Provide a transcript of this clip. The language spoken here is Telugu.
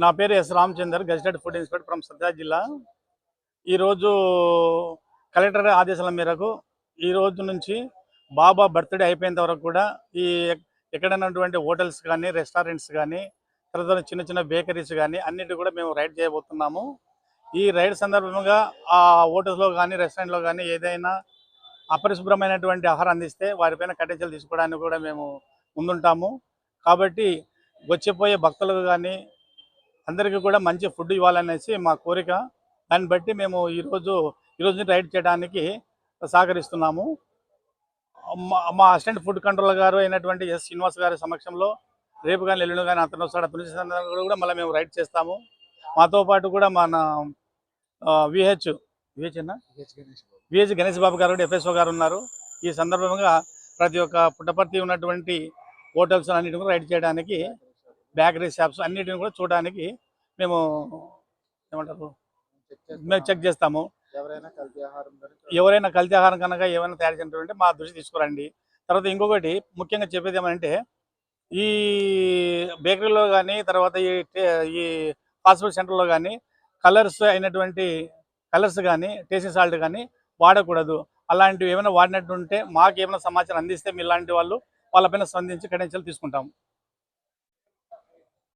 నా పేరు S Ramachandar, gazetted food inspector from Sathya Sai జిల్లా. ఈరోజు కలెక్టర్ ఆదేశాల మేరకు ఈ రోజు నుంచి బాబా బర్త్డే అయిపోయేంత వరకు కూడా ఈ ఎక్కడైనటువంటి హోటల్స్ కానీ, రెస్టారెంట్స్ కానీ, తర్వాత చిన్న చిన్న బేకరీస్ కానీ అన్నిటి కూడా మేము రైడ్ చేయబోతున్నాము. ఈ రైడ్ సందర్భంగా ఆ హోటల్స్లో కానీ, రెస్టారెంట్లో కానీ ఏదైనా అపరిశుభ్రమైనటువంటి ఆహారం అందిస్తే వారిపైన కఠిన చర్యలు తీసుకోవడానికి కూడా మేము ముందుంటాము. కాబట్టి వచ్చిపోయే భక్తులకు కానీ అందరికీ కూడా మంచి ఫుడ్ ఇవ్వాలనేసి మా కోరిక. దాన్ని బట్టి మేము ఈరోజు నుంచి రైడ్ చేయడానికి సహకరిస్తున్నాము. మా అసిస్టెంట్ ఫుడ్ కంట్రోలర్ గారు అయినటువంటి ఎస్ శ్రీనివాస్ గారి సమక్షంలో రేపు కానీ ఎల్లుండి కానీ అతను వస్తాడు. అతను కూడా మళ్ళీ మేము రైడ్ చేస్తాము. మాతో పాటు కూడా మన విహెచ్ గణేష్ బాబు గారు, ఎఫ్ఎస్ఓ గారు ఉన్నారు. ఈ సందర్భంగా ప్రతి ఒక్క పుట్టపర్తి ఉన్నటువంటి హోటల్స్ అన్నిటిని కూడా రైడ్ చేయడానికి, బేకరీ షాప్స్ అన్నిటిని కూడా చూడడానికి మేము చెక్ చేస్తాము. ఎవరైనా కల్తీ ఆహారం కనుక ఏమైనా తయారు చేసినటువంటి మా దృష్టి తీసుకురండి. తర్వాత ఇంకొకటి ముఖ్యంగా చెప్పేది ఏమంటే, ఈ బేకరీలో కానీ, తర్వాత ఈ ఫాస్ట్ ఫుడ్ సెంటర్లో కానీ కలర్స్ కానీ, టేస్టింగ్ సాల్ట్ కానీ వాడకూడదు. అలాంటివి ఏమైనా వాడినట్టుంటే మాకు ఏమైనా సమాచారం అందిస్తే మీ లాంటి వాళ్ళపైన స్పందించి కఠిన చర్యలు తీసుకుంటాము.